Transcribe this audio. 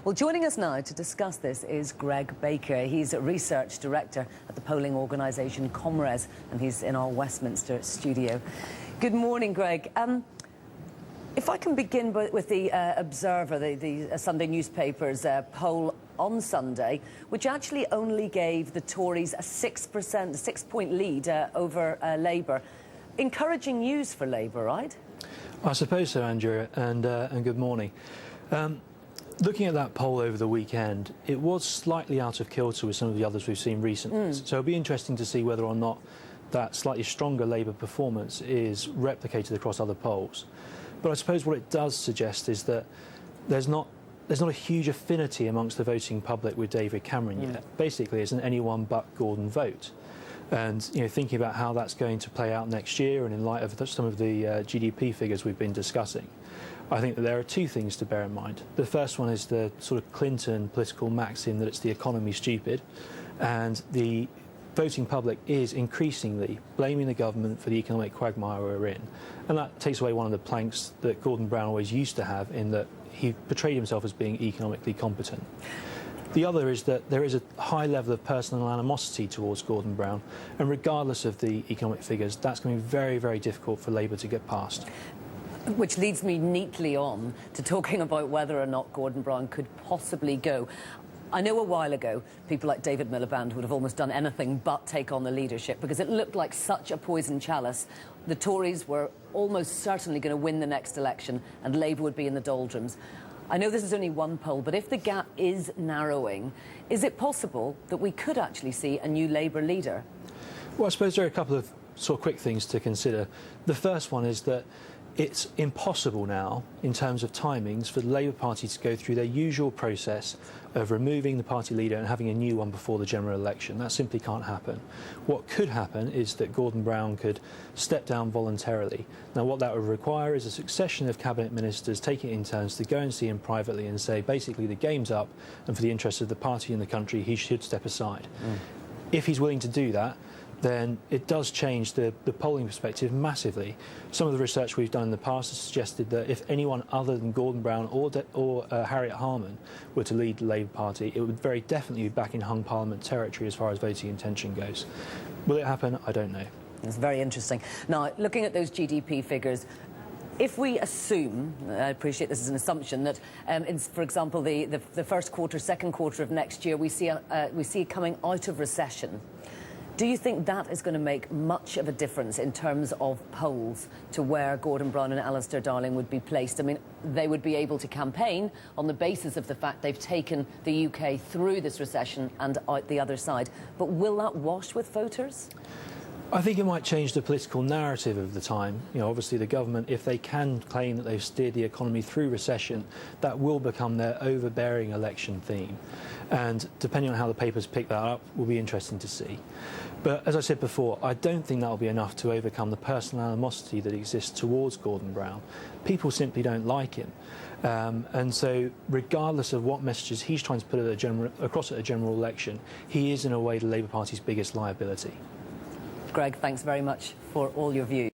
Well, joining us now to discuss this is Greig Baker. He's a research director at the polling organisation ComRes, and he's in our Westminster studio. Good morning, Greig. If I can begin with the Observer, the Sunday newspaper's poll on Sunday, which actually only gave the Tories a 6%, lead over Labour. Encouraging news for Labour, right? I suppose so, Andrea, and good morning. Looking at that poll over the weekend, it was slightly out of kilter with some of the others we've seen recently. So it'll be interesting to see whether or not that slightly stronger Labour performance is replicated across other polls. But I suppose what it does suggest is that there's not a huge affinity amongst the voting public with David Cameron yet. Basically, it's an anyone but Gordon vote. And thinking about how that's going to play out next year, and in light of some of the GDP figures we've been discussing, I think that there are two things to bear in mind. The first one is the sort of Clinton political maxim that it's the economy stupid, and the voting public is increasingly blaming the government for the economic quagmire we're in. And that takes away one of the planks that Gordon Brown always used to have, in that he portrayed himself as being economically competent. The other is that there is a high level of personal animosity towards Gordon Brown, and regardless of the economic figures, that's going to be very, very difficult for Labour to get past. Which leads me neatly on to talking about whether or not Gordon Brown could possibly go. I know a while ago, people like David Miliband would have almost done anything but take on the leadership, because it looked like such a poison chalice. The Tories were almost certainly going to win the next election, and Labour would be in the doldrums. I know this is only one poll, but if the gap is narrowing, is it possible that we could actually see a new Labour leader? Well, I suppose there are a couple of sort of quick things to consider. The first one is that it's impossible now, in terms of timings, for the Labour Party to go through their usual process of removing the party leader and having a new one before the general election. That simply can't happen. What could happen is that Gordon Brown could step down voluntarily. Now, what that would require is a succession of cabinet ministers taking it in turns to go and see him privately and say, basically, the game's up, and for the interests of the party and the country, he should step aside. If he's willing to do that, then it does change the polling perspective massively. Some of the research we've done in the past has suggested that if anyone other than Gordon Brown or Harriet Harman were to lead the Labour Party, it would very definitely be back in hung Parliament territory as far as voting intention goes. Will it happen? I don't know. It's very interesting. Now, looking at those GDP figures, if we assume, I appreciate this is an assumption, that, for example, the first quarter, second quarter of next year, we see coming out of recession, do you think that is going to make much of a difference in terms of polls to where Gordon Brown and Alistair Darling would be placed? I mean, they would be able to campaign on the basis of the fact they've taken the UK through this recession and out the other side. But will that wash with voters? I think it might change the political narrative of the time. Obviously the government, if they can claim that they've steered the economy through recession, that will become their overbearing election theme. And depending on how the papers pick that up, will be interesting to see. But as I said before, I don't think that will be enough to overcome the personal animosity that exists towards Gordon Brown. People simply don't like him. And so regardless of what messages he's trying to put across at a general election, he is in a way the Labour Party's biggest liability. Greig, thanks very much for all your views.